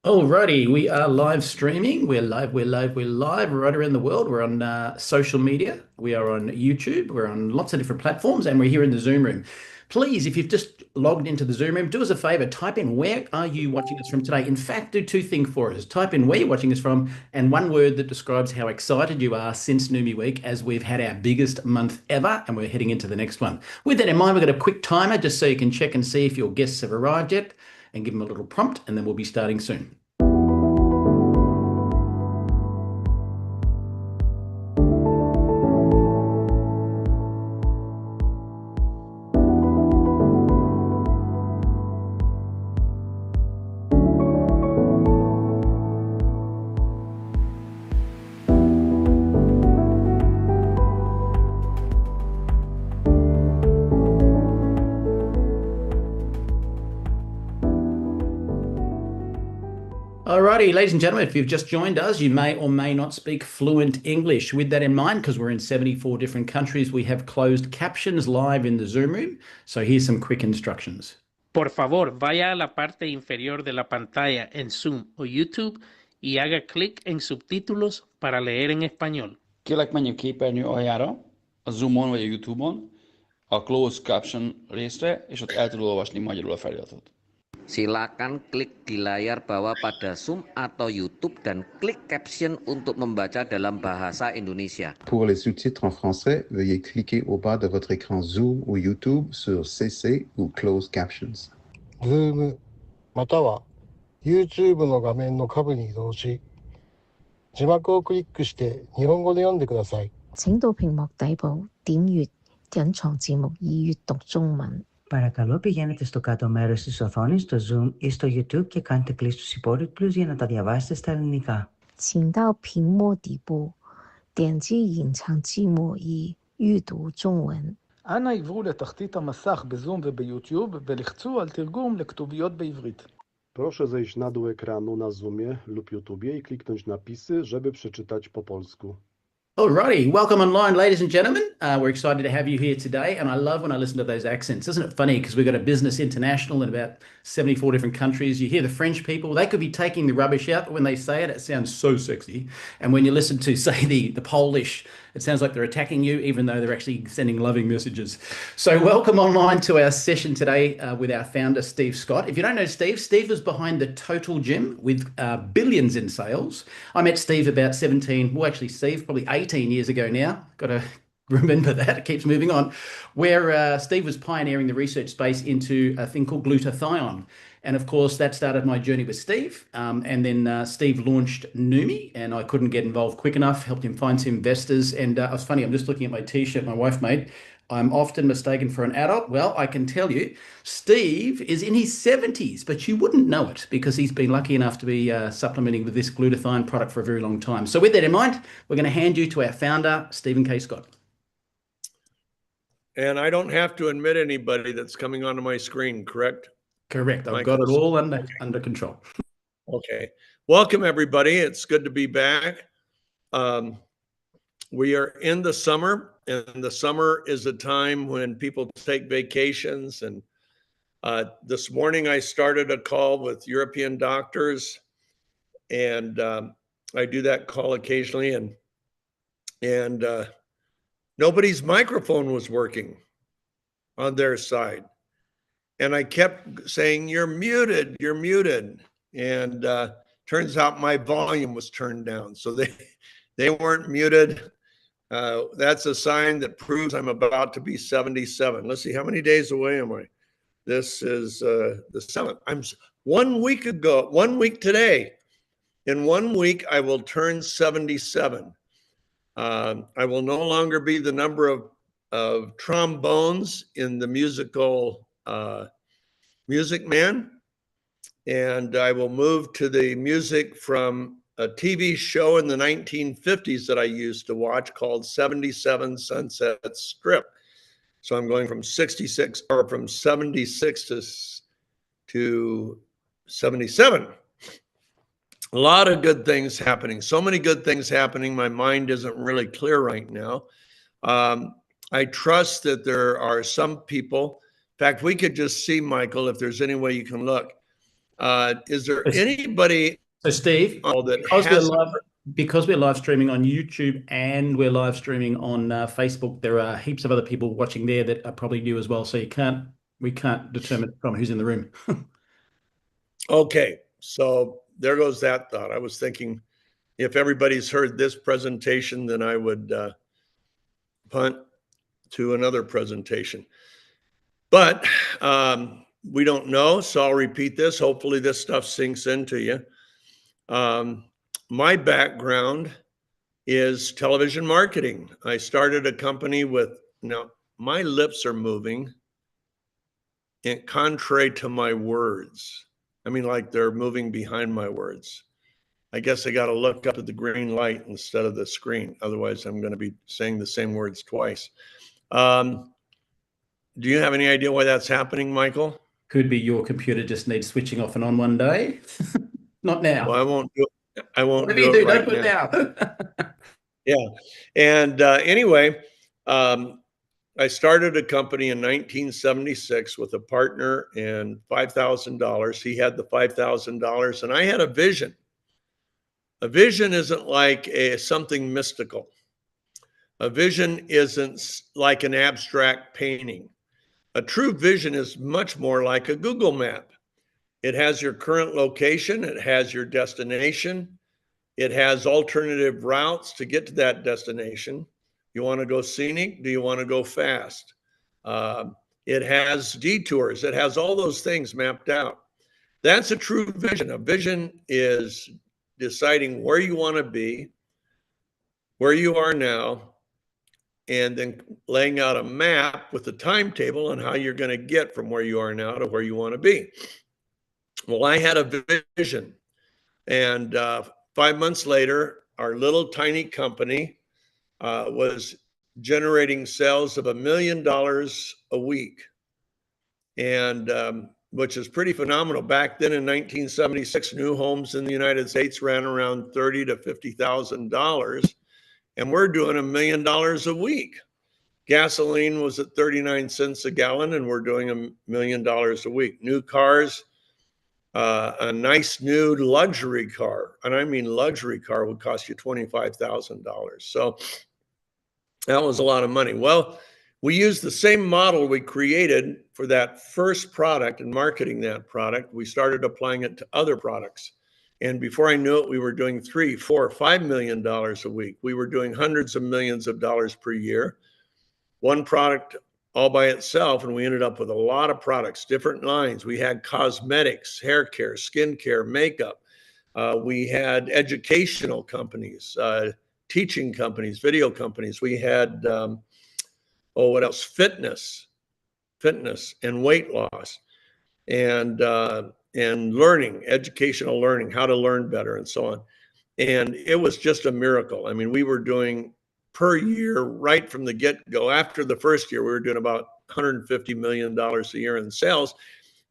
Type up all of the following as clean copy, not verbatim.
Alrighty, we are live streaming. We're live right around the world. We're on social media. We are on YouTube. We're on lots of different platforms, and we're here in the Zoom room. Please, if you've just logged into the Zoom room, do us a favor, type in where are you watching us from today. In fact, do two things for us. Type in where you're watching us from and one word that describes how excited you are since Noomi Week, as we've had our biggest month ever, and we're heading into the next one. With that in mind, we've got a quick timer just so you can check and see if your guests have arrived yet, and give them a little prompt, and then we'll be starting soon. Alrighty, ladies and gentlemen, if you've just joined us, you may or may not speak fluent English. With that in mind, because we're in 74 different countries, we have closed captions live in the Zoom room. So here's some quick instructions. Por favor, vaya a la parte inferior de la pantalla en Zoom o YouTube y haga clic en subtítulos para leer en español. Kérlek menjünk képernyő aljára, a Zoomon vagy a YouTube-on, a Closed Caption részre, és ott el tudod olvasni magyarul a feliratot. Silakan klik di layar bawah pada Zoom atau YouTube dan klik caption untuk membaca dalam bahasa Indonesia. Pour les sous-titres en français, veuillez cliquer au bas de votre écran Zoom ou YouTube sur CC ou Closed Captions. Zoom または YouTube の画面の下部に移動し、字幕をクリックして日本語で読んでください。請到屏幕底部點閱隱藏字幕以閱讀中文。Παρακαλώ πηγαίνετε στο κάτω μέρος της οθόνης, στο Zoom ή στο YouTube και κάντε κλικ στους υπότιτλους για να τα διαβάσετε στα ελληνικά. 請到屏幕底部點擊隱藏字幕以閱讀中文. אנא עברו לתחתית המסך בזום וביוטיוב ולחצו על תרגום לכתוביות בעברית. Proszę zejść na dół ekranu na Zoomie lub YouTubie i kliknąć napisy, żeby przeczytać po polsku. Alrighty, welcome online, ladies and gentlemen. We're excited to have you here today, and I love when I listen to those accents. Isn't it funny? Because we've got a business international in about 74 different countries. You hear the French people, they could be taking the rubbish out, but when they say it, it sounds so sexy. And when you listen to, say, the Polish, it sounds like they're attacking you, even though they're actually sending loving messages. So welcome online to our session today with our founder, Steve Scott. If you don't know Steve, Steve was behind the Total Gym with billions in sales. I met Steve about 17, well, actually, Steve, probably 18 years ago now. Got to remember that, it keeps moving on, where Steve was pioneering the research space into a thing called glutathione. And of course, that started my journey with Steve. And then Steve launched Noomi, and I couldn't get involved quick enough, helped him find some investors. And it was funny, I'm just looking at my t-shirt my wife made. I'm often mistaken for an adult. Well, I can tell you, Steve is in his 70s, but you wouldn't know it because he's been lucky enough to be supplementing with this glutathione product for a very long time. So with that in mind, we're going to hand you to our founder, Stephen K. Scott. And I don't have to admit anybody that's coming onto my screen, correct? Correct. I've got it all under control. Okay. Welcome, everybody. It's good to be back. We are in the summer, and the summer is a time when people take vacations. And this morning I started a call with European doctors, and I do that call occasionally, and nobody's microphone was working on their side. And I kept saying, you're muted, you're muted. And turns out my volume was turned down. So they weren't muted. That's a sign that proves I'm about to be 77. Let's see, how many days away am I? This is the 7th. I'm 1 week ago, 1 week today. In 1 week, I will turn 77. I will no longer be the number of trombones in the musical Music Man, and I will move to the music from a TV show in the 1950s that I used to watch called 77 Sunset Strip. So I'm going from 66 or from 76 to 77. A lot of good things happening. So many good things happening. My mind isn't really clear right now. I trust that there are some people. In fact, we could just see, Michael, if there's any way you can look. Is there anybody So Steve, that because we're live streaming on YouTube and we're live streaming on Facebook, there are heaps of other people watching there that are probably new as well. So we can't determine from who's in the room. Okay, so there goes that thought. I was thinking if everybody's heard this presentation, then I would punt to another presentation. But we don't know, so I'll repeat this. Hopefully this stuff sinks into you. My background is television marketing. I started a company with, now my lips are moving and contrary to my words. I mean, like they're moving behind my words. I guess I got to look up at the green light instead of the screen. Otherwise, I'm going to be saying the same words twice. Do you have any idea why that's happening, Michael? Could be your computer just needs switching off and on one day. Not now. Well, I won't do it. I won't Whatever do you do, it right don't put now. now. Yeah. And anyway, I started a company in 1976 with a partner and $5,000. He had the $5,000 and I had a vision. A vision isn't like something mystical. A vision isn't like an abstract painting. A true vision is much more like a Google map. It has your current location. It has your destination. It has alternative routes to get to that destination. You want to go scenic? Do you want to go fast? It has detours. It has all those things mapped out. That's a true vision. A vision is deciding where you want to be, where you are now, and then laying out a map with a timetable on how you're going to get from where you are now to where you want to be. Well, I had a vision, and 5 months later, our little tiny company was generating sales of $1 million a week, and which is pretty phenomenal. Back then in 1976, new homes in the United States ran around $30,000 to $50,000, and we're doing $1 million a week. Gasoline was at 39 cents a gallon, and we're doing $1 million a week. New cars, a nice new luxury car, and I mean luxury car, would cost you $25,000. So that was a lot of money. Well, we used the same model we created for that first product and marketing that product. We started applying it to other products. And before I knew it, we were doing $3, $4, $5 million a week. We were doing hundreds of millions of dollars per year. One product all by itself, and we ended up with a lot of products, different lines. We had cosmetics, hair care, skin care, makeup. We had educational companies, teaching companies, video companies. We had, what else? Fitness and weight loss, and learning, educational learning, how to learn better, and so on. And it was just a miracle. I mean, we were doing per year right from the get-go. After the first year, we were doing about $150 million a year in sales.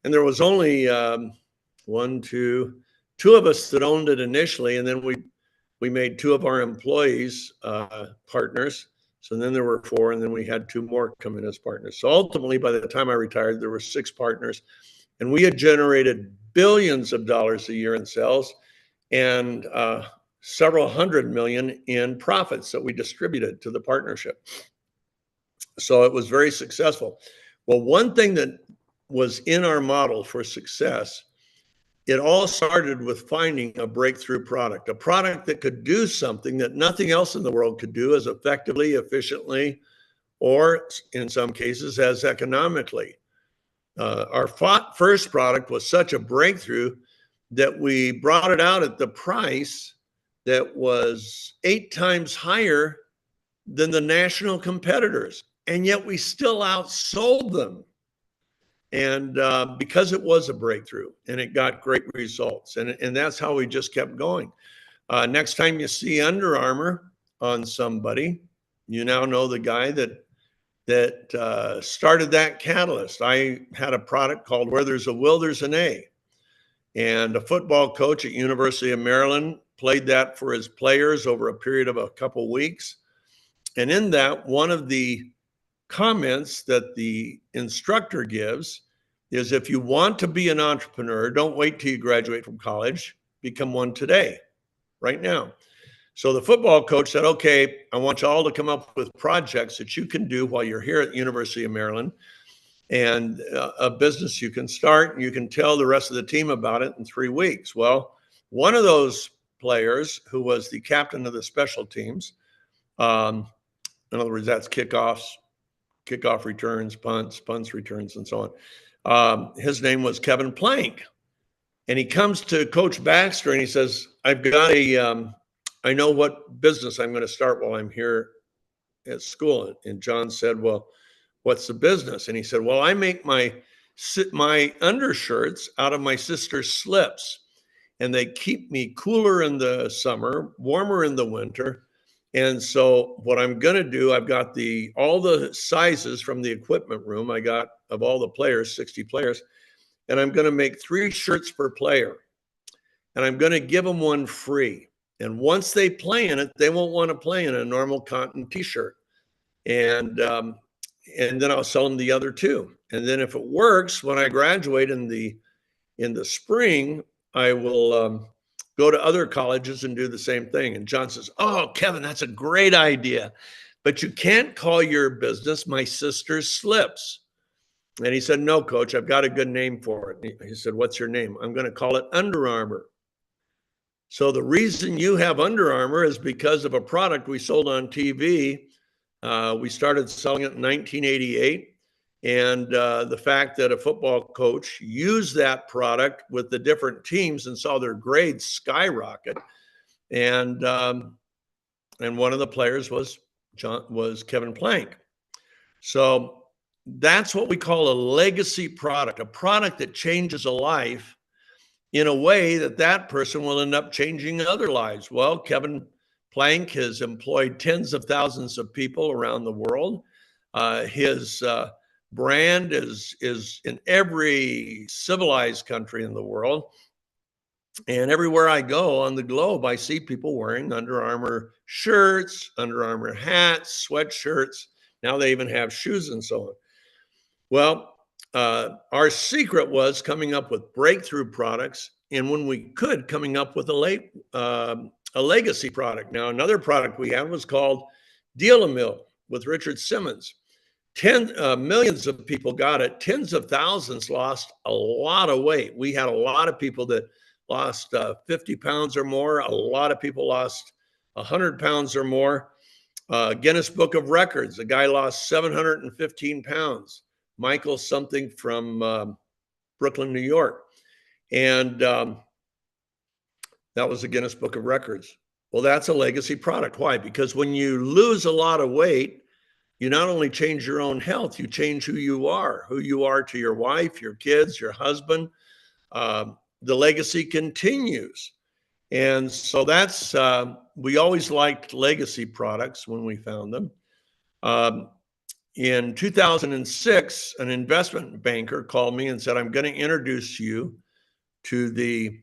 And there was only two of us that owned it initially. And then we made two of our employees partners. So then there were four, and then we had two more come in as partners. So ultimately, by the time I retired, there were 6 partners. And we had generated billions of dollars a year in sales and several hundred million in profits that we distributed to the partnership. So it was very successful. Well, one thing that was in our model for success, it all started with finding a breakthrough product, a product that could do something that nothing else in the world could do as effectively, efficiently, or in some cases as economically. Our first product was such a breakthrough that we brought it out at the price that was 8 times higher than the national competitors. And yet we still outsold them. And because it was a breakthrough and it got great results. And that's how we just kept going. Next time you see Under Armour on somebody, you now know the guy that started that catalyst. I had a product called Where There's a Will, There's an A. And a football coach at University of Maryland played that for his players over a period of a couple weeks. And in that, one of the comments that the instructor gives is if you want to be an entrepreneur, don't wait till you graduate from college, become one today, right now. So the football coach said, okay, I want you all to come up with projects that you can do while you're here at the University of Maryland, and a business you can start, and you can tell the rest of the team about it in 3 weeks. Well, one of those players, who was the captain of the special teams, in other words, that's kickoff returns, punts, returns, and so on. His name was Kevin Plank. And he comes to Coach Baxter and he says, I've got I know what business I'm going to start while I'm here at school. And John said, well, what's the business? And he said, well, I make my undershirts out of my sister's slips, and they keep me cooler in the summer, warmer in the winter. And so what I'm going to do, I've got all the sizes from the equipment room. I got, of all the players, 60 players, and I'm going to make 3 shirts per player, and I'm going to give them one free. And once they play in it, they won't want to play in a normal cotton t-shirt. And then I'll sell them the other 2. And then if it works, when I graduate in the spring, I will go to other colleges and do the same thing. And John says, oh, Kevin, that's a great idea, but you can't call your business My Sister's Slips. And he said, no, Coach, I've got a good name for it. He said, what's your name? I'm going to call it Under Armour. So the reason you have Under Armour is because of a product we sold on TV. We started selling it in 1988. And the fact that a football coach used that product with the different teams and saw their grades skyrocket. And one of the players was Kevin Plank. So that's what we call a legacy product, a product that changes a life in a way that person will end up changing other lives. Well, Kevin Plank has employed tens of thousands of people around the world. His brand is in every civilized country in the world. And everywhere I go on the globe, I see people wearing Under Armour shirts, Under Armour hats, sweatshirts. Now they even have shoes and so on. Well, our secret was coming up with breakthrough products, and when we could, coming up with a legacy product. Now, another product we had was called Deal-A-Mill with Richard Simmons. Millions of people got it. Tens of thousands lost a lot of weight. We had a lot of people that lost 50 pounds or more. A lot of people lost 100 pounds or more. Guinness Book of Records, a guy lost 715 pounds. Michael something from Brooklyn, New York. And that was the Guinness Book of Records. Well, that's a legacy product. Why? Because when you lose a lot of weight, you not only change your own health, you change who you are to your wife, your kids, your husband. The legacy continues. And so that's, we always liked legacy products when we found them. In 2006, an investment banker called me and said, I'm going to introduce you to the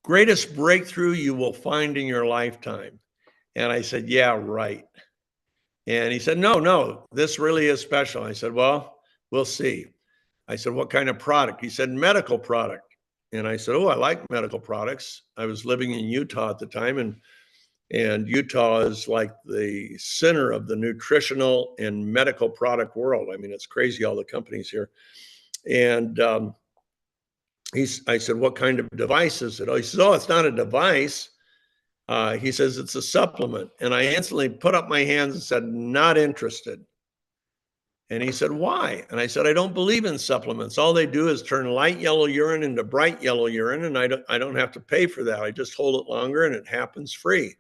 greatest breakthrough you will find in your lifetime. And I said, yeah, right. And he said, no, this really is special. I said, well, we'll see. I said, what kind of product? He said, medical product. And I said, oh, I like medical products. I was living in Utah at the time, and Utah is like the center of the nutritional and medical product world. I mean, it's crazy, all the companies here. And I said, what kind of device is it? Oh, he says, oh, it's not a device. He says, it's a supplement. And I instantly put up my hands and said, not interested. And he said, why? And I said, I don't believe in supplements. All they do is turn light yellow urine into bright yellow urine, and I don't have to pay for that. I just hold it longer and it happens free.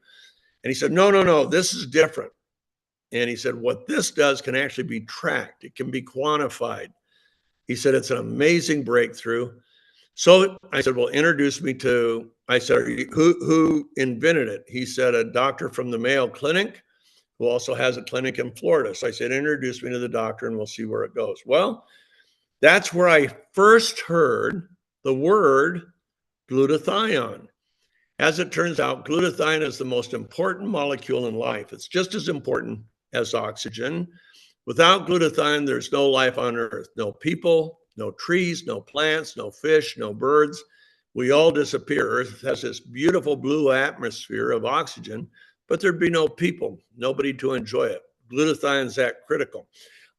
And he said, no, this is different. And he said, what this does can actually be tracked. It can be quantified. He said, it's an amazing breakthrough. So I said, well, introduce me to, I said, who invented it? He said, a doctor from the Mayo Clinic, who also has a clinic in Florida. So I said, introduce me to the doctor and we'll see where it goes. Well, that's where I first heard the word glutathione. As it turns out, glutathione is the most important molecule in life. It's just as important as oxygen. Without glutathione, there's no life on Earth, no people, No trees, no plants, no fish, no birds. We all disappear. Earth has this beautiful blue atmosphere of oxygen, but there'd be no people, nobody to enjoy it. Glutathione is that critical.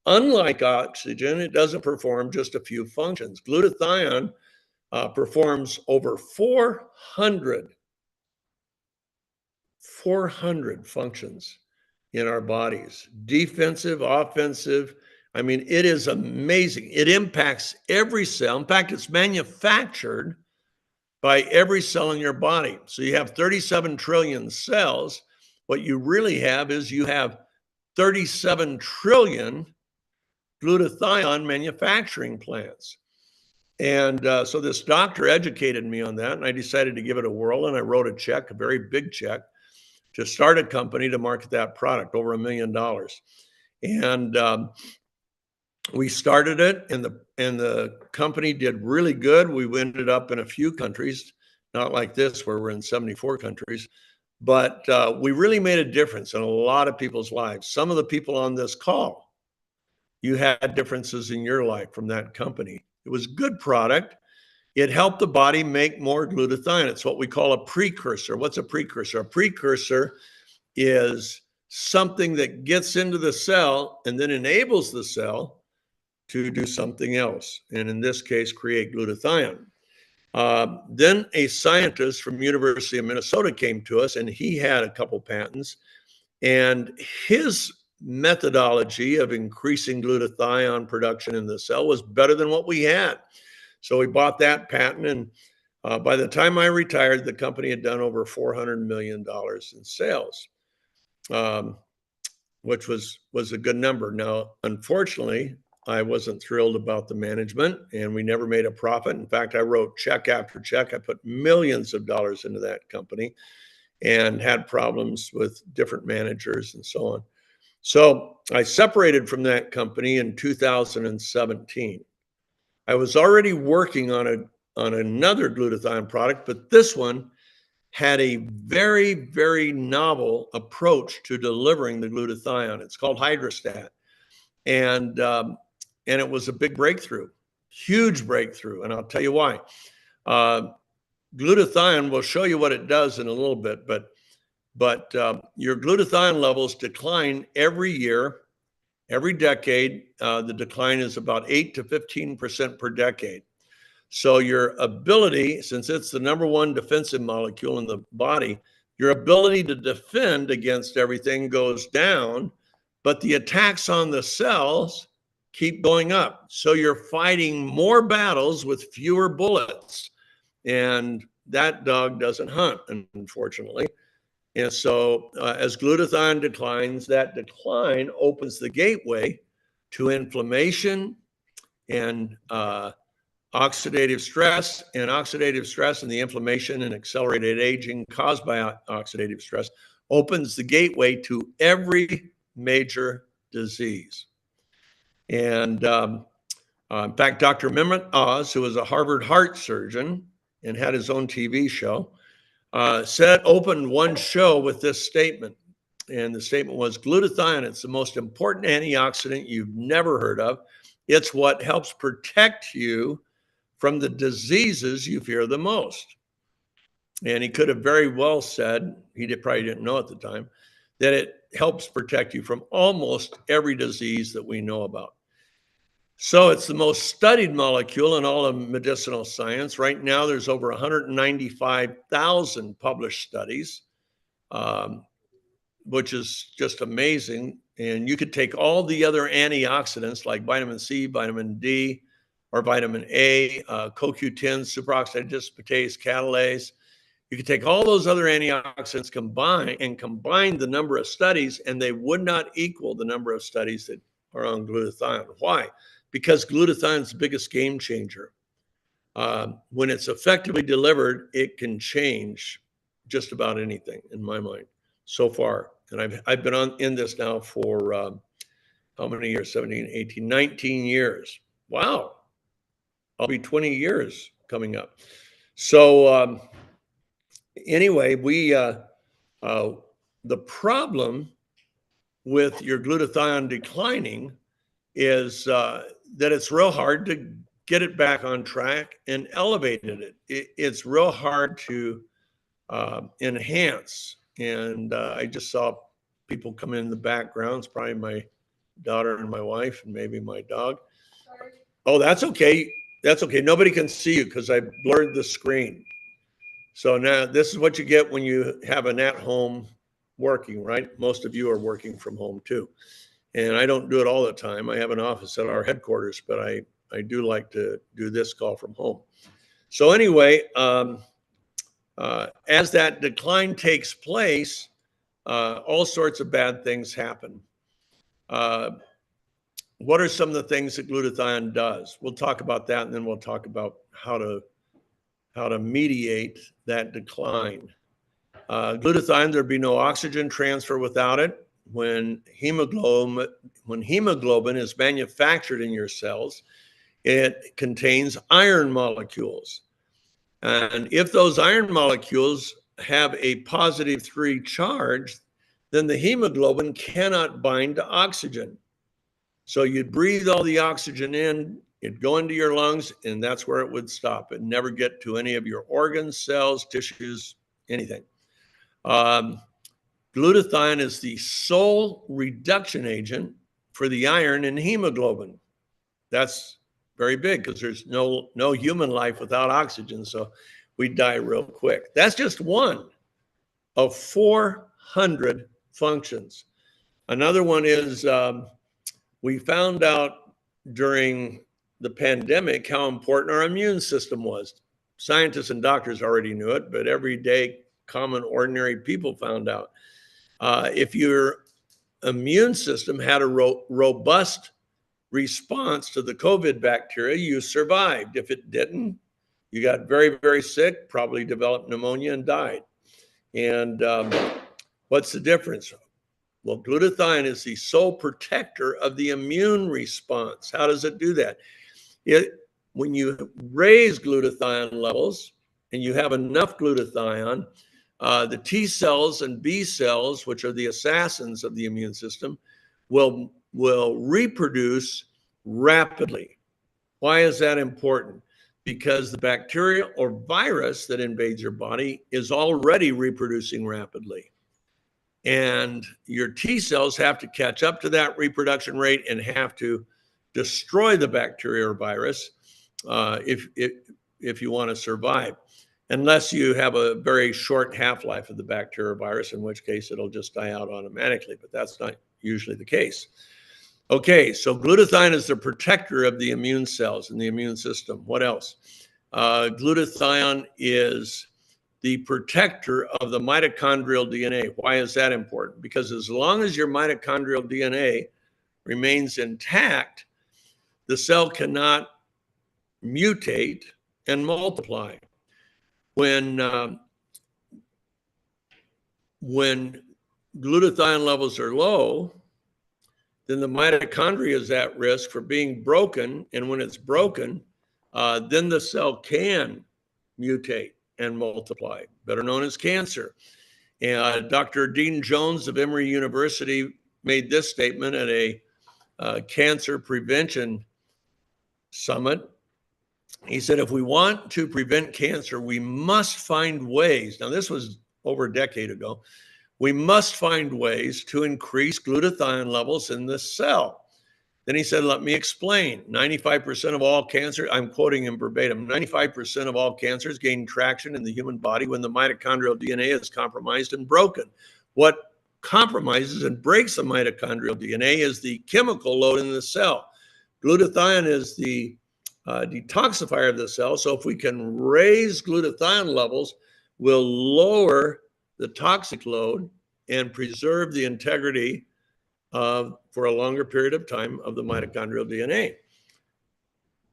Unlike oxygen, it doesn't perform just a few functions. Glutathione performs over 400 functions in our bodies. Defensive, offensive. I mean, it is amazing. It impacts every cell. In fact, it's manufactured by every cell in your body. So you have 37 trillion cells. What you really have is you have 37 trillion glutathione manufacturing plants. And so this doctor educated me on that, and I decided to give it a whirl, and I wrote a check, a very big check, to start a company to market that product, over $1 million. And we started it, and the company did really good. We ended up in a few countries, not like this where we're in 74 countries, but we really made a difference in a lot of people's lives. Some of the people on this call, you had differences in your life from that company. It was a good product. It helped the body make more glutathione. It's what we call a precursor. What's a precursor? A precursor is something that gets into the cell and then enables the cell to do something else, and in this case, create glutathione. Then a scientist from University of Minnesota came to us, and he had a couple patents, and his methodology of increasing glutathione production in the cell was better than what we had. So we bought that patent, and by the time I retired, the company had done over $400 million in sales, which was a good number. Now, unfortunately, I wasn't thrilled about the management, and we never made a profit. In fact, I wrote check after check. I put millions of dollars into that company and had problems with different managers and so on. So I separated from that company in 2017. I was already working on another glutathione product, but this one had a very, very novel approach to delivering the glutathione. It's called HydraStat. And it was a big breakthrough, huge breakthrough. And I'll tell you why. Glutathione, we'll show you what it does in a little bit, but your glutathione levels decline every year, every decade. The decline is about 8 to 15% per decade. So your ability, since it's the number one defensive molecule in the body, your ability to defend against everything goes down, but the attacks on the cells keep going up. So you're fighting more battles with fewer bullets. And that dog doesn't hunt, unfortunately. And so as glutathione declines, that decline opens the gateway to inflammation and oxidative stress, and the inflammation and accelerated aging caused by oxidative stress opens the gateway to every major disease. And in fact, Dr. Mehmet Oz, who was a Harvard heart surgeon and had his own TV show, opened one show with this statement. And the statement was, glutathione, it's the most important antioxidant you've never heard of. It's what helps protect you from the diseases you fear the most. And he could have very well said, probably didn't know at the time, that it helps protect you from almost every disease that we know about. So it's the most studied molecule in all of medicinal science. Right now, there's over 195,000 published studies, which is just amazing. And you could take all the other antioxidants like vitamin C, vitamin D, or vitamin A, CoQ10, superoxide dismutase, catalase. You could take all those other antioxidants combine the number of studies, and they would not equal the number of studies that are on glutathione. Why? Because glutathione is the biggest game changer. When it's effectively delivered, it can change just about anything, in my mind, so far. And I've been in this now for how many years? 17, 18, 19 years. Wow. I'll be 20 years coming up. So anyway, the problem with your glutathione declining is that it's real hard to get it back on track and elevated it. It's real hard to enhance. And I just saw people come in the background. It's probably my daughter and my wife and maybe my dog. Oh, that's okay. That's okay. Nobody can see you because I blurred the screen. So now this is what you get when you have an at-home working, right? Most of you are working from home too. And I don't do it all the time. I have an office at our headquarters, but I do like to do this call from home. So anyway, as that decline takes place, all sorts of bad things happen. What are some of the things that glutathione does? We'll talk about that, and then we'll talk about how to mediate that decline. Glutathione, there'd be no oxygen transfer without it. When hemoglobin is manufactured in your cells, it contains iron molecules. And if those iron molecules have a positive 3 charge, then the hemoglobin cannot bind to oxygen. So you'd breathe all the oxygen in, it'd go into your lungs, and that's where it would stop. It'd never get to any of your organs, cells, tissues, anything. Glutathione is the sole reduction agent for the iron in hemoglobin. That's very big because there's no human life without oxygen, so we die real quick. That's just one of 400 functions. Another one is we found out during the pandemic how important our immune system was. Scientists and doctors already knew it, but everyday common ordinary people found out. If your immune system had a robust response to the COVID bacteria, you survived. If it didn't, you got very, very sick, probably developed pneumonia and died. And what's the difference? Well, glutathione is the sole protector of the immune response. How does it do that? When you raise glutathione levels and you have enough glutathione, the T cells and B cells, which are the assassins of the immune system, will reproduce rapidly. Why is that important? Because the bacteria or virus that invades your body is already reproducing rapidly. And your T cells have to catch up to that reproduction rate and have to destroy the bacteria or virus if you want to survive. Unless you have a very short half-life of the bacteria or virus, in which case it'll just die out automatically, but that's not usually the case. Okay, so glutathione is the protector of the immune cells and the immune system. What else? Glutathione is the protector of the mitochondrial DNA. Why is that important? Because as long as your mitochondrial DNA remains intact, the cell cannot mutate and multiply. When glutathione levels are low, then the mitochondria is at risk for being broken. And when it's broken, then the cell can mutate and multiply, better known as cancer. And Dr. Dean Jones of Emory University made this statement at a cancer prevention summit. He said, if we want to prevent cancer, we must find ways. Now, this was over a decade ago. We must find ways to increase glutathione levels in the cell. Then he said, let me explain. 95% of all cancer, I'm quoting him verbatim, 95% of all cancers gain traction in the human body when the mitochondrial DNA is compromised and broken. What compromises and breaks the mitochondrial DNA is the chemical load in the cell. Glutathione is the detoxifier of the cell. So if we can raise glutathione levels, we'll lower the toxic load and preserve the integrity for a longer period of time of the mitochondrial DNA.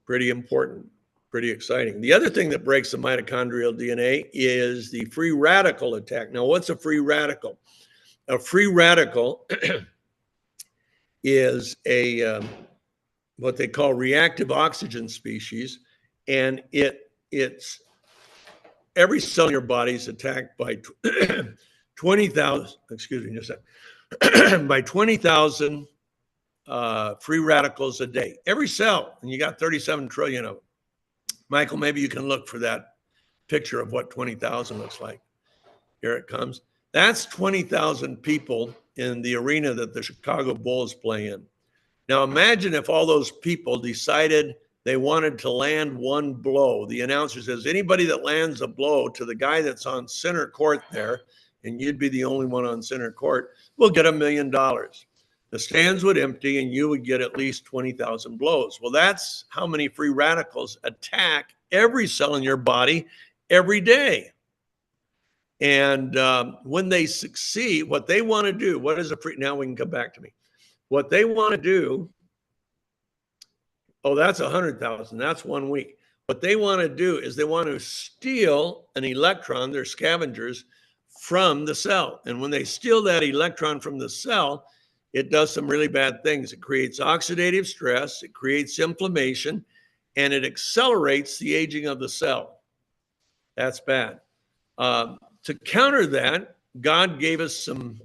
Pretty important, pretty exciting. The other thing that breaks the mitochondrial DNA is the free radical attack. Now, what's a free radical? A free radical is a what they call reactive oxygen species, and it's every cell in your body is attacked by 20,000, excuse me just a second, by 20,000 free radicals a day. Every cell, and you got 37 trillion of them. Michael, maybe you can look for that picture of what 20,000 looks like. Here it comes. That's 20,000 people in the arena that the Chicago Bulls play in. Now imagine if all those people decided they wanted to land one blow. The announcer says, anybody that lands a blow to the guy that's on center court there, and you'd be the only one on center court, will get $1 million. The stands would empty and you would get at least 20,000 blows. Well, that's how many free radicals attack every cell in your body every day. And when they succeed, what they want to do, what is a free, now we can come back to me. What they want to do, oh, that's 100,000, that's 1 week. What they want to do is they want to steal an electron, they're scavengers, from the cell. And when they steal that electron from the cell, it does some really bad things. It creates oxidative stress, it creates inflammation, and it accelerates the aging of the cell. That's bad. To counter that, God gave us some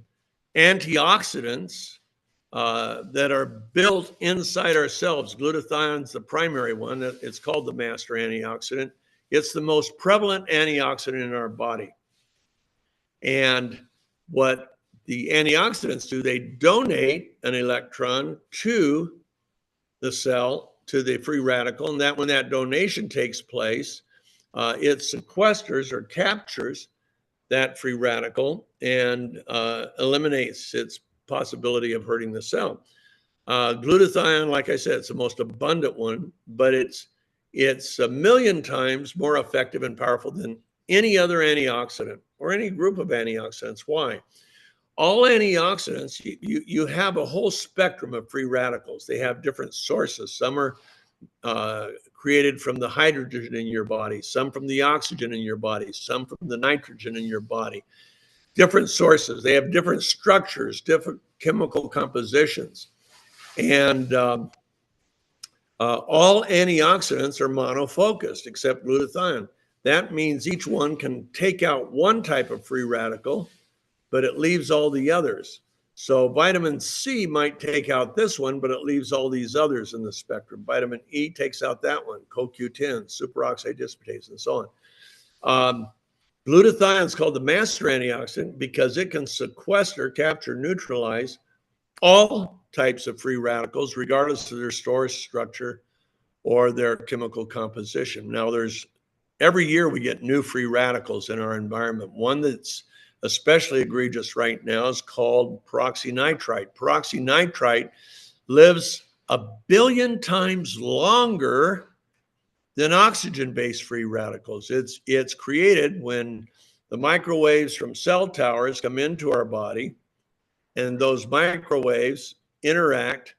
antioxidants that are built inside ourselves. Glutathion's the primary one. It's called the master antioxidant. It's the most prevalent antioxidant in our body. And what the antioxidants do, they donate an electron to the cell, to the free radical, and that when that donation takes place, it sequesters or captures that free radical and eliminates its possibility of hurting the cell. Glutathione, like I said, it's the most abundant one, but it's 1 million times more effective and powerful than any other antioxidant or any group of antioxidants. Why? All antioxidants, you have a whole spectrum of free radicals. They have different sources. Some are created from the hydrogen in your body, some from the oxygen in your body, some from the nitrogen in your body. Different sources. They have different structures, different chemical compositions. And all antioxidants are monofocused except glutathione. That means each one can take out one type of free radical, but it leaves all the others. So vitamin C might take out this one, but it leaves all these others in the spectrum. Vitamin E takes out that one, CoQ10, superoxide dismutase, and so on. Glutathione is called the master antioxidant because it can sequester, capture, neutralize all types of free radicals, regardless of their source structure or their chemical composition. Now, every year we get new free radicals in our environment. One that's especially egregious right now is called peroxynitrite. Peroxynitrite lives 1 billion times longer than oxygen-based free radicals. It's created when the microwaves from cell towers come into our body, and those microwaves interact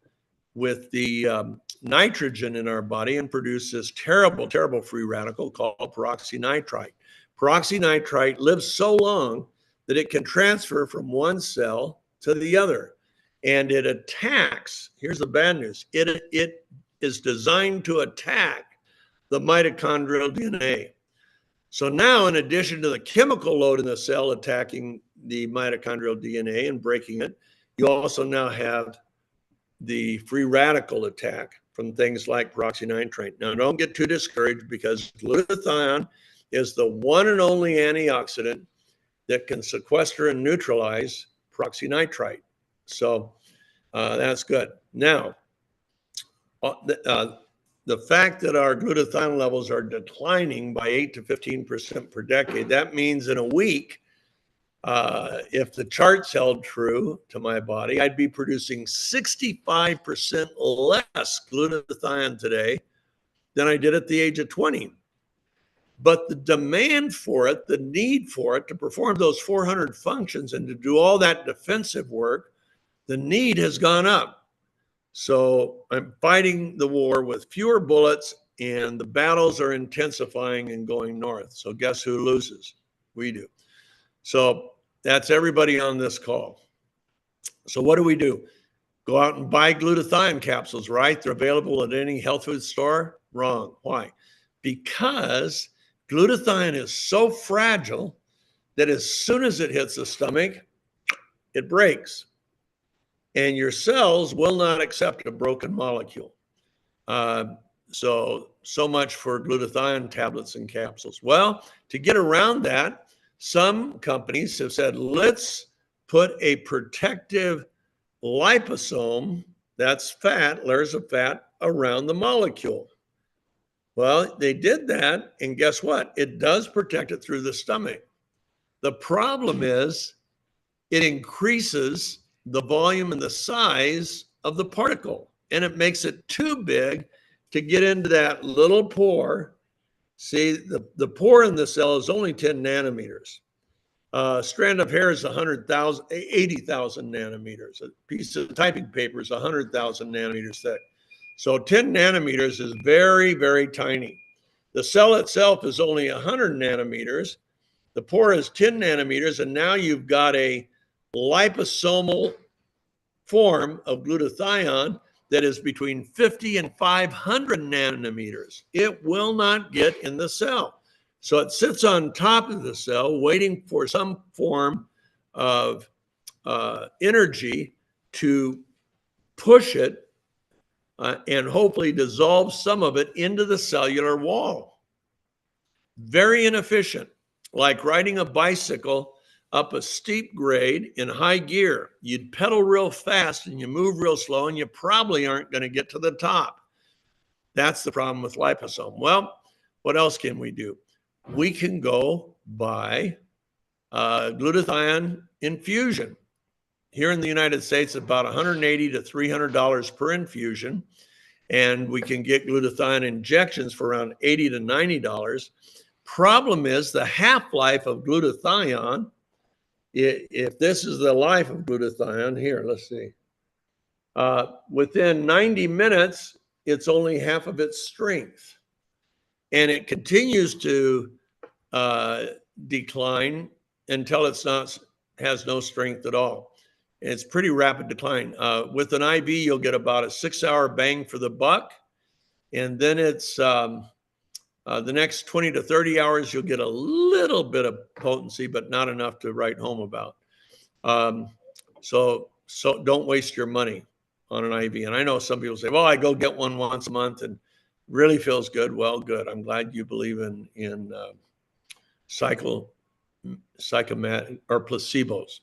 with the nitrogen in our body and produce this terrible, terrible free radical called peroxynitrite. Peroxynitrite lives so long that it can transfer from one cell to the other. And it attacks, here's the bad news, it is designed to attack the mitochondrial DNA. So now, in addition to the chemical load in the cell attacking the mitochondrial DNA and breaking it, you also now have the free radical attack from things like peroxynitrite. Now, don't get too discouraged because glutathione is the one and only antioxidant that can sequester and neutralize peroxynitrite. So that's good. Now, the fact that our glutathione levels are declining by 8 to 15% per decade, that means in a week, if the charts held true to my body, I'd be producing 65% less glutathione today than I did at the age of 20. But the demand for it, the need for it to perform those 400 functions and to do all that defensive work, the need has gone up. So I'm fighting the war with fewer bullets and the battles are intensifying and going north. So guess who loses? We do. So that's everybody on this call. So what do? Go out and buy glutathione capsules, right? They're available at any health food store? Wrong. Why? Because glutathione is so fragile that as soon as it hits the stomach, it breaks. and your cells will not accept a broken molecule. So much for glutathione tablets and capsules. Well, to get around that, some companies have said, let's put a protective liposome, that's fat, layers of fat, around the molecule. Well, they did that, and guess what? It does protect it through the stomach. The problem is it increases the volume and the size of the particle, and it makes it too big to get into that little pore. See, the pore in the cell is only 10 nanometers. A strand of hair is 80,000 nanometers. A piece of typing paper is 100,000 nanometers thick. So 10 nanometers is very, very tiny. The cell itself is only 100 nanometers. The pore is 10 nanometers, and now you've got a liposomal form of glutathione that is between 50 and 500 nanometers. It will not get in the cell. So it sits on top of the cell waiting for some form of energy to push it and hopefully dissolve some of it into the cellular wall. Very inefficient, like riding a bicycle up a steep grade in high gear. You'd pedal real fast and you move real slow, and you probably aren't going to get to the top. That's the problem with liposome. Well, what else can we do? We can go buy glutathione infusion. Here in the United States, about $180 to $300 per infusion, and we can get glutathione injections for around $80 to $90. Problem is the half-life of glutathione. If this is the life of glutathione, here, let's see. Within 90 minutes, it's only half of its strength. And it continues to decline until has no strength at all. It's pretty rapid decline. With an IV, you'll get about a 6-hour bang for the buck. And then it's the next 20 to 30 hours, you'll get a little bit of potency, but not enough to write home about. So don't waste your money on an IV. And I know some people say, well, I go get one once a month and really feels good. Well, good. I'm glad you believe in psychomat or placebos.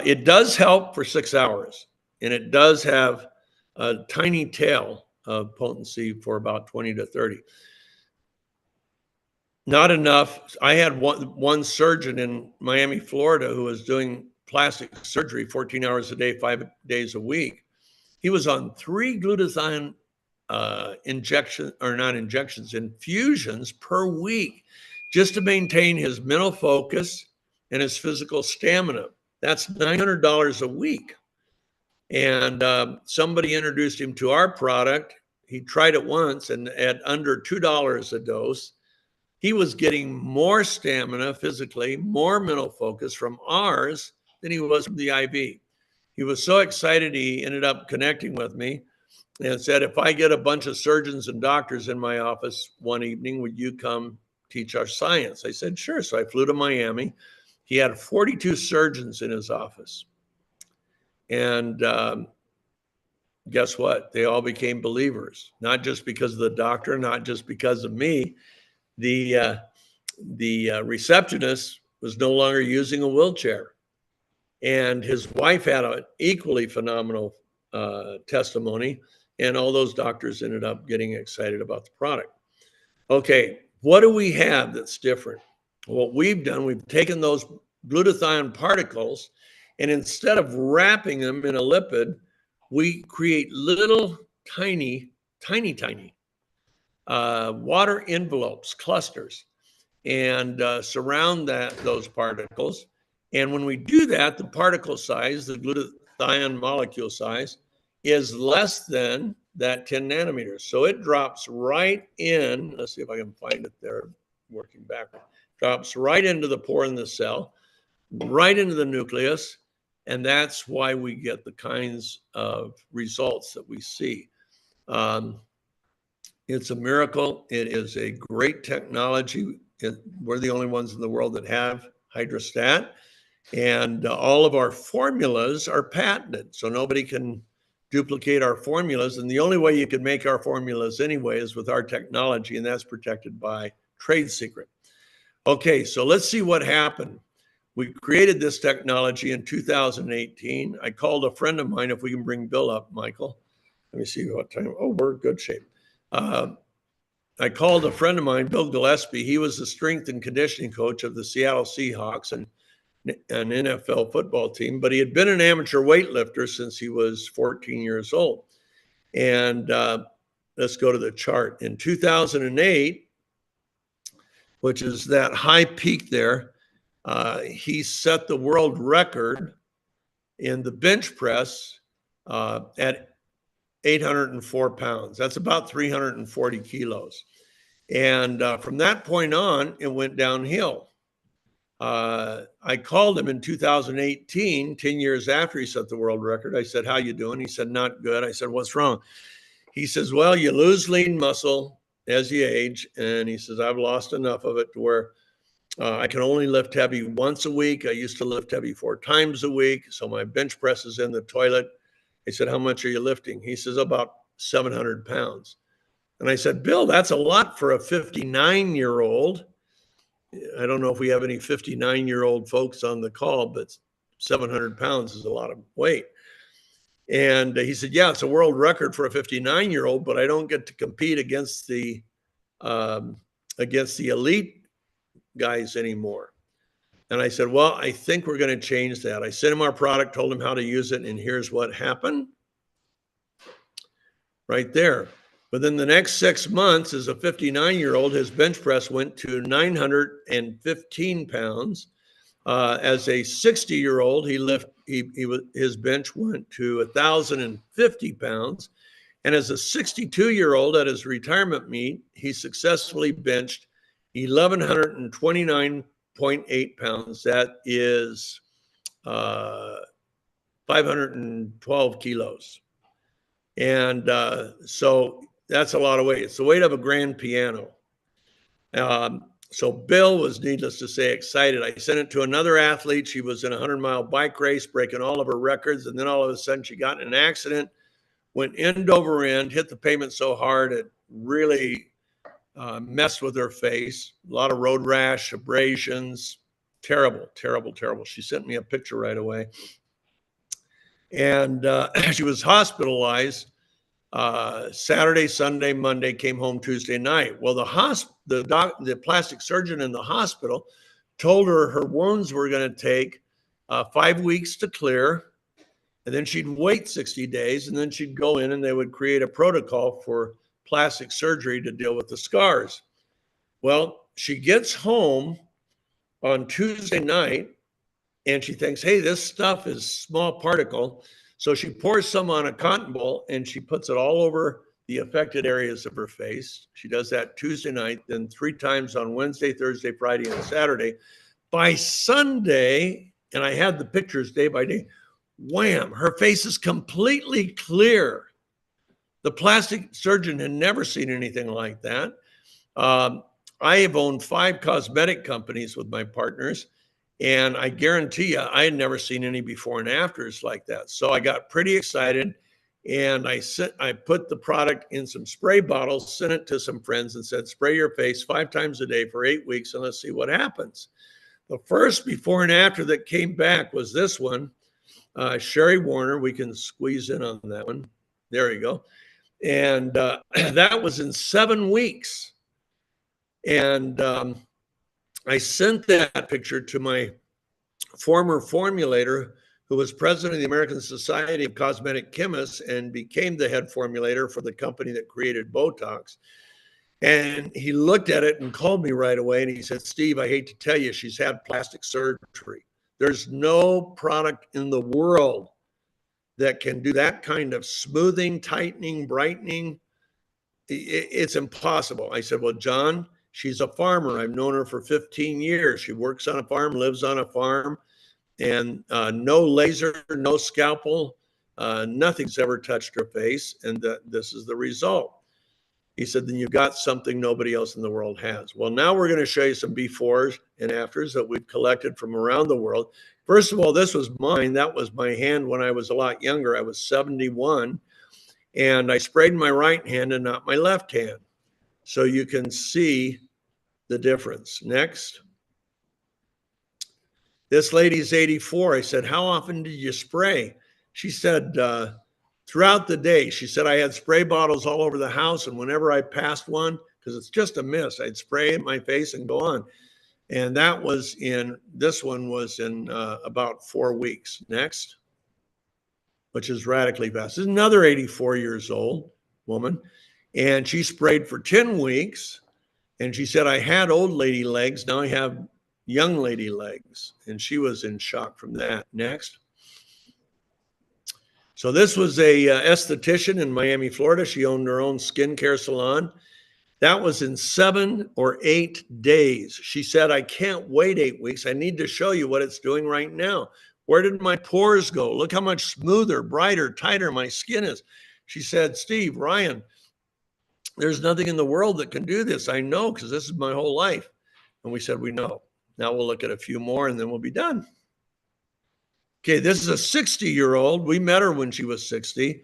It does help for 6 hours, and it does have a tiny tail of potency for about 20 to 30. Not enough. I had one surgeon in Miami, Florida, who was doing plastic surgery 14 hours a day, 5 days a week. He was on 3 glutathione infusions per week just to maintain his mental focus and his physical stamina. That's $900 a week. And somebody introduced him to our product. He tried it once, and at under $2 a dose, he was getting more stamina physically, more mental focus from ours than he was from the IV. He was so excited, he ended up connecting with me and said, if I get a bunch of surgeons and doctors in my office one evening, would you come teach our science? I said, sure. So I flew to Miami. He had 42 surgeons in his office. And guess what? They all became believers, not just because of the doctor, not just because of me. The receptionist was no longer using a wheelchair. And his wife had an equally phenomenal testimony. And all those doctors ended up getting excited about the product. Okay, what do we have that's different? What we've done, we've taken those glutathione particles, and instead of wrapping them in a lipid, we create little tiny water envelopes, clusters, and surround those particles. And when we do that, the particle size, the glutathione molecule size, is less than that 10 nanometers. So it drops right in. Let's see if I can find it there, working backward. Drops right into the pore in the cell, right into the nucleus. And that's why we get the kinds of results that we see. It's a miracle. It is a great technology. We're the only ones in the world that have HydraStat. And all of our formulas are patented, so nobody can duplicate our formulas. And the only way you can make our formulas anyway is with our technology, and that's protected by trade secret. Okay, so let's see what happened. We created this technology in 2018. I called a friend of mine, if we can bring Bill up, Michael. Let me see what time. Oh, we're in good shape. I called a friend of mine, Bill Gillespie. He was the strength and conditioning coach of the Seattle Seahawks and an NFL football team, but he had been an amateur weightlifter since he was 14 years old. And let's go to the chart. In 2008, which is that high peak there, he set the world record in the bench press at 804 pounds. That's about 340 kilos. And from that point on, it went downhill. I called him in 2018, 10 years after he set the world record. I said, how you doing? He said, not good. I said, what's wrong? He says, well, you lose lean muscle as you age. And he says, I've lost enough of it to where I can only lift heavy once a week. I used to lift heavy 4 times a week. So my bench press is in the toilet. I said, how much are you lifting? He says, about 700 pounds. And I said, Bill, that's a lot for a 59-year-old. I don't know if we have any 59-year-old folks on the call, but 700 pounds is a lot of weight. And he said, yeah, it's a world record for a 59-year-old, but I don't get to compete against the elite guys anymore. And I said, well, I think we're going to change that. I sent him our product, told him how to use it, and here's what happened. Right there. Within the next 6 months, as a 59-year-old, his bench press went to 915 pounds. As a 60-year-old, his bench went to 1,050 pounds. And as a 62-year-old at his retirement meet, he successfully benched 1,129.8 pounds. That is 512 kilos. And so that's a lot of weight. It's the weight of a grand piano. So Bill was, needless to say, excited. I sent it to another athlete. She was in a 100-mile bike race, breaking all of her records. And then all of a sudden she got in an accident, went end over end, hit the pavement so hard it really messed with her face. A lot of road rash, abrasions. Terrible, terrible, terrible. She sent me a picture right away. And she was hospitalized Saturday, Sunday, Monday, came home Tuesday night. Well, the plastic surgeon in the hospital told her her wounds were going to take 5 weeks to clear, and then she'd wait 60 days, and then she'd go in and they would create a protocol for plastic surgery to deal with the scars. Well, she gets home on Tuesday night, and she thinks, hey, this stuff is small particle. So she pours some on a cotton ball and she puts it all over the affected areas of her face. She does that Tuesday night, then 3 times on Wednesday, Thursday, Friday, and Saturday. By Sunday, and I had the pictures day by day, wham, her face is completely clear. The plastic surgeon had never seen anything like that. I have owned 5 cosmetic companies with my partners. And I guarantee you, I had never seen any before and afters like that. So I got pretty excited, and I put the product in some spray bottles, sent it to some friends and said, spray your face 5 times a day for 8 weeks and let's see what happens. The first before and after that came back was this one. Sherry Warner, we can squeeze in on that one. There you go. And that was in 7 weeks. And I sent that picture to my former formulator, who was president of the American Society of Cosmetic Chemists and became the head formulator for the company that created Botox. And he looked at it and called me right away. And he said, Steve, I hate to tell you, she's had plastic surgery. There's no product in the world that can do that kind of smoothing, tightening, brightening. It's impossible. I said, well, John, she's a farmer. I've known her for 15 years. She works on a farm, lives on a farm, and no laser, no scalpel, nothing's ever touched her face. And this is the result. He said, then you've got something nobody else in the world has. Well, now we're going to show you some befores and afters that we've collected from around the world. First of all, this was mine. That was my hand when I was a lot younger. I was 71, and I sprayed my right hand and not my left hand. So you can see the difference. Next. This lady's 84. I said, how often did you spray? She said, throughout the day. She said, I had spray bottles all over the house, and whenever I passed one, because it's just a mist, I'd spray it in my face and go on. And that was this one was in about 4 weeks. Next, which is radically fast. This is another 84 years old woman, and she sprayed for 10 weeks. And she said, I had old lady legs. Now I have young lady legs. And she was in shock from that. Next. So this was a esthetician in Miami, Florida. She owned her own skincare salon. That was in 7 or 8 days. She said, I can't wait 8 weeks. I need to show you what it's doing right now. Where did my pores go? Look how much smoother, brighter, tighter my skin is. She said, Steve, Ryan, there's nothing in the world that can do this. I know, because this is my whole life. And we said, we know. Now we'll look at a few more and then we'll be done. Okay, this is a 60-year-old. We met her when she was 60.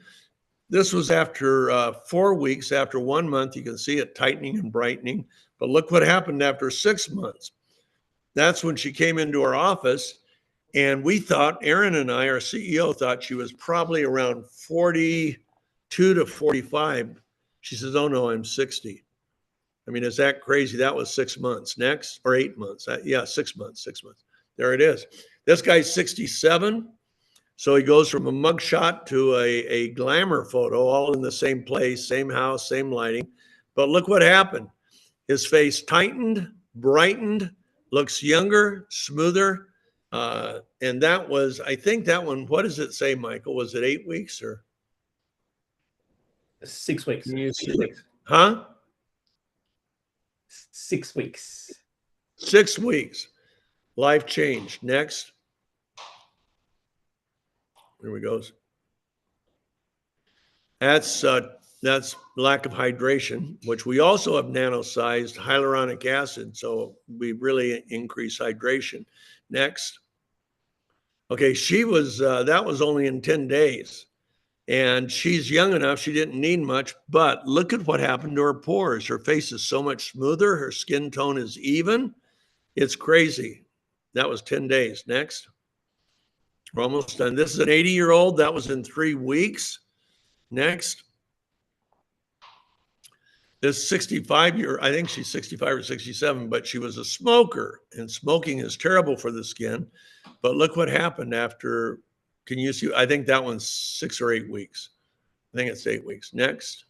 This was after 4 weeks. After 1 month, you can see it tightening and brightening. But look what happened after 6 months. That's when she came into our office. And we thought, Aaron and I, our CEO, thought she was probably around 42 to 45. She says, oh, no, I'm 60. I mean, is that crazy? That was 6 months. Next, or 8 months. Yeah, 6 months, 6 months. There it is. This guy's 67. So he goes from a mugshot to a glamour photo, all in the same place, same house, same lighting. But look what happened. His face tightened, brightened, looks younger, smoother. And that was, I think that one, what does it say, Michael? Was it 8 weeks or? 6 weeks. Can you see it? Huh? 6 weeks. 6 weeks. Life changed. Next. Here we go. That's lack of hydration, which we also have nano-sized hyaluronic acid. So we really increase hydration. Next. Okay, she was, that was only in 10 days. And she's young enough, she didn't need much, but look at what happened to her pores. Her face is so much smoother. Her skin tone is even. It's crazy. That was 10 days. Next. We're almost done. This is an 80-year-old. That was in 3 weeks. Next. This 65-year, I think she's 65 or 67, but she was a smoker, and smoking is terrible for the skin. But look what happened after, can you see? I think that one's 6 or 8 weeks. I think it's 8 weeks. Next.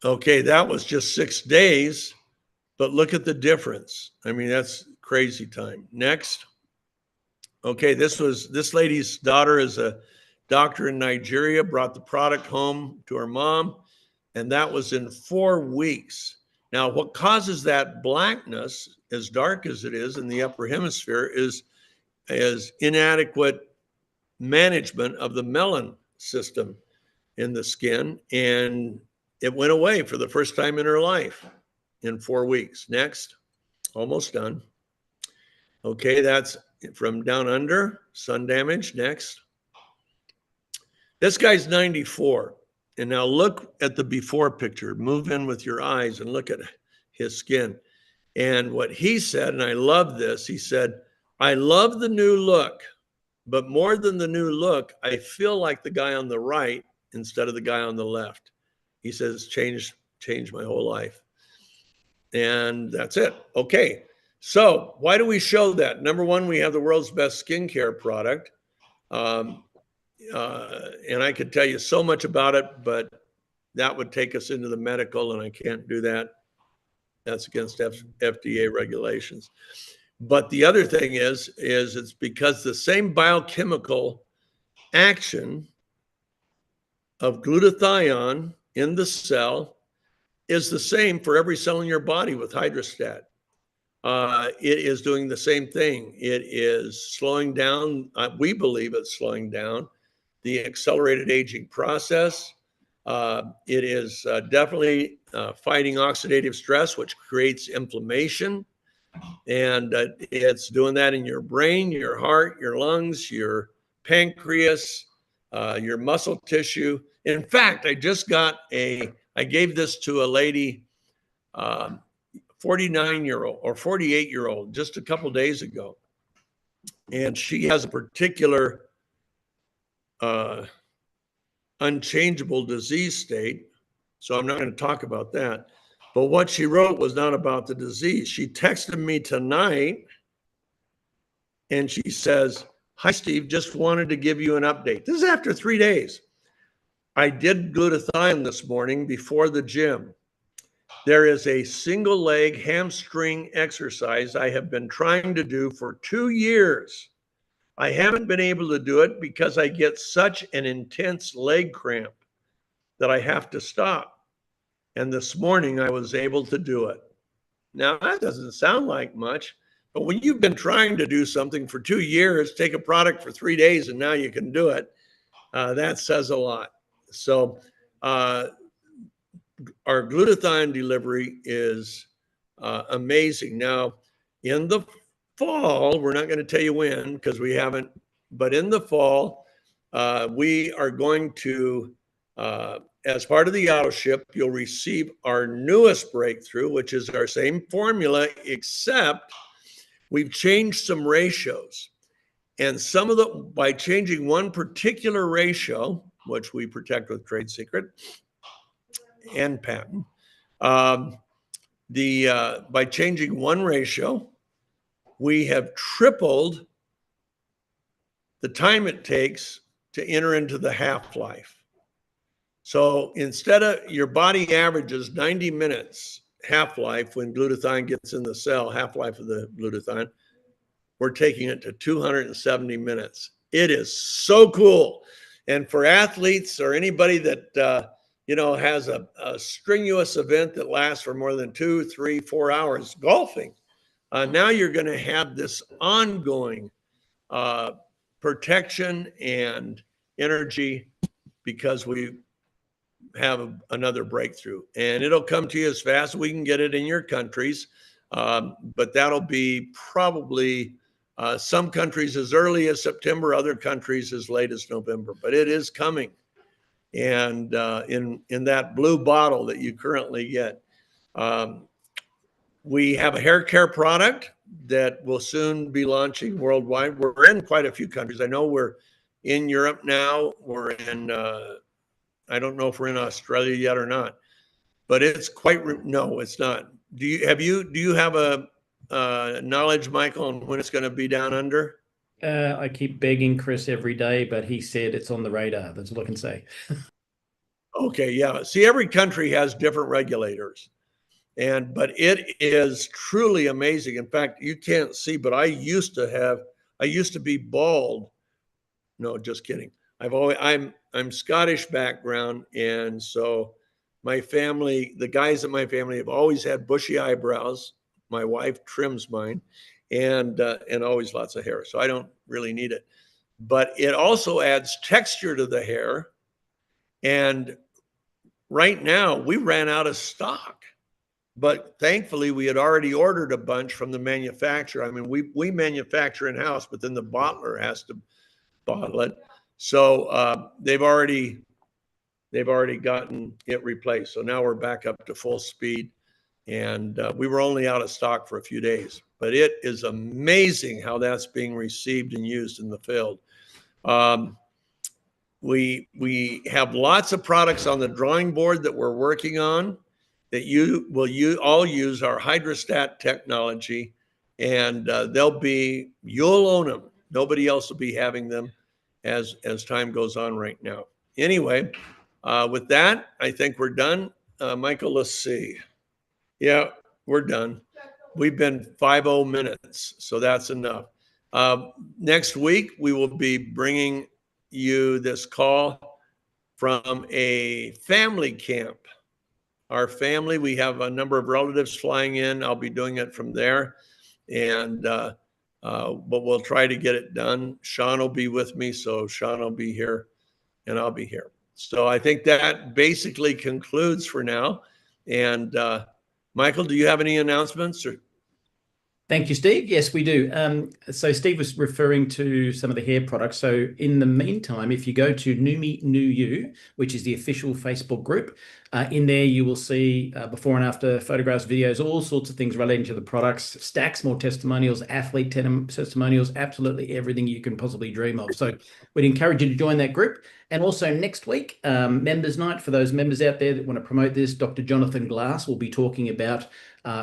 Okay, that was just 6 days, but look at the difference. I mean, that's crazy time. Next. Okay, this lady's daughter is a doctor in Nigeria, brought the product home to her mom, and that was in 4 weeks. Now, what causes that blackness, as dark as it is in the upper hemisphere, is inadequate management of the melanin system in the skin, and it went away for the first time in her life in 4 weeks. Next, almost done. Okay, that's from down under, sun damage. Next. This guy's 94. And now look at the before picture. Move in with your eyes and look at his skin. And what he said, and I love this, he said, I love the new look, but more than the new look, I feel like the guy on the right instead of the guy on the left. He says, changed my whole life. And that's it. Okay. So why do we show that? Number one, we have the world's best skincare product. And I could tell you so much about it, but that would take us into the medical, and I can't do that. That's against FDA regulations. But the other thing is it's because the same biochemical action of glutathione in the cell is the same for every cell in your body with HydraStat. It is doing the same thing. It is slowing down, we believe it's slowing down the accelerated aging process. It is definitely fighting oxidative stress, which creates inflammation. And it's doing that in your brain, your heart, your lungs, your pancreas, your muscle tissue. In fact, I gave this to a lady, 49-year-old or 48-year-old, just a couple days ago. And she has a particular unchangeable disease state. So I'm not going to talk about that. But what she wrote was not about the disease. She texted me tonight and she says, "Hi, Steve, just wanted to give you an update." This is after 3 days. "I did glutathione this morning before the gym. There is a single leg hamstring exercise I have been trying to do for 2 years. I haven't been able to do it because I get such an intense leg cramp that I have to stop. And this morning I was able to do it." Now, that doesn't sound like much, but when you've been trying to do something for 2 years, take a product for 3 days, and now you can do it, that says a lot. So our glutathione delivery is amazing. Now, in the fall, we're not going to tell you when because we haven't, but in the fall, we are going to, as part of the auto ship, you'll receive our newest breakthrough, which is our same formula, except we've changed some ratios. And by changing one particular ratio, which we protect with trade secret and patent, by changing one ratio, we have tripled the time it takes to enter into the half-life. So instead of your body averages 90 minutes half-life when glutathione gets in the cell, half-life of the glutathione, we're taking it to 270 minutes. It is so cool. And for athletes or anybody that has a strenuous event that lasts for more than 2, 3, 4 hours, golfing, now you're going to have this ongoing protection and energy because we have another breakthrough, and it'll come to you as fast as we can get it in your countries. But that'll be probably some countries as early as September, other countries as late as November, but it is coming. And in that blue bottle that you currently get, we have a hair care product that will soon be launching worldwide. We're in quite a few countries. I know we're in Europe now. We're in I don't know if we're in Australia yet or not, but it's no, it's not. Do you have a knowledge, Michael, on when it's going to be down under? I keep begging Chris every day, but he said it's on the radar. That's all I can say. Okay, yeah. See, every country has different regulators, but it is truly amazing. In fact, you can't see, but I used to be bald. No, just kidding. I'm Scottish background, and so my family, the guys in my family, have always had bushy eyebrows. My wife trims mine, and always lots of hair. So I don't really need it, but it also adds texture to the hair. And right now, we ran out of stock, but thankfully we had already ordered a bunch from the manufacturer. I mean, we manufacture in house, but then the bottler has to bottle it. So they've already gotten it replaced. So now we're back up to full speed, and we were only out of stock for a few days. But it is amazing how that's being received and used in the field. We have lots of products on the drawing board that we're working on that you all use our HydraStat technology, and you'll own them. Nobody else will be having them as time goes on right now. Anyway, with that, I think we're done. Michael, let's see. Yeah, we're done. We've been 50 minutes, so that's enough. Next week, we will be bringing you this call from a family camp. Our family, we have a number of relatives flying in. I'll be doing it from there. But we'll try to get it done. Sean will be with me, so Sean will be here and I'll be here. So I think that basically concludes for now. And Michael, do you have any announcements? Thank you, Steve. Yes, we do. So Steve was referring to some of the hair products. So in the meantime, if you go to Numi New You, which is the official Facebook group, in there you will see before and after photographs, videos, all sorts of things relating to the products, stacks more testimonials, athlete testimonials, absolutely everything you can possibly dream of. So we'd encourage you to join that group. And also next week, members night, for those members out there that want to promote this, Dr. Jonathan Glass will be talking about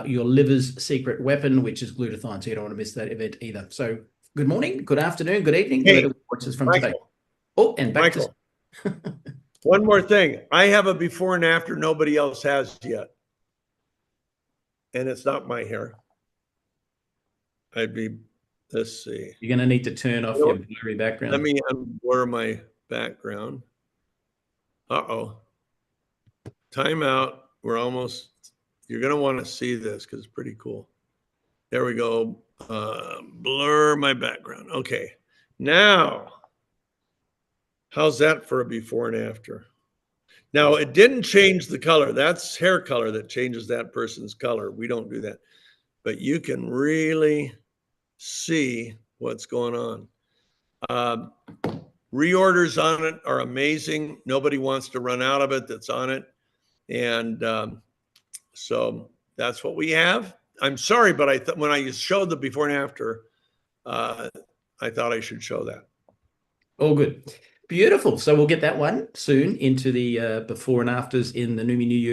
your liver's secret weapon, which is glutathione. So you don't want to miss that event either. So good morning, good afternoon, good evening. Hey, Watch us from Michael. today. Oh, and back Michael, to one more thing. I have a before and after nobody else has yet. And it's not my hair. Let's see. You're going to need to turn off your blurry background. Let me unblur my background. Uh-oh. Time out. You're going to want to see this because it's pretty cool. There we go. Blur my background. Okay. Now, how's that for a before and after? Now, it didn't change the color. That's hair color that changes that person's color. We don't do that. But you can really see what's going on. Reorders on it are amazing. Nobody wants to run out of it that's on it. And so that's what we have. I'm sorry, but when I showed the before and after, I thought I should show that. All good. Beautiful. So we'll get that one soon into the before and afters in the Numi New Year.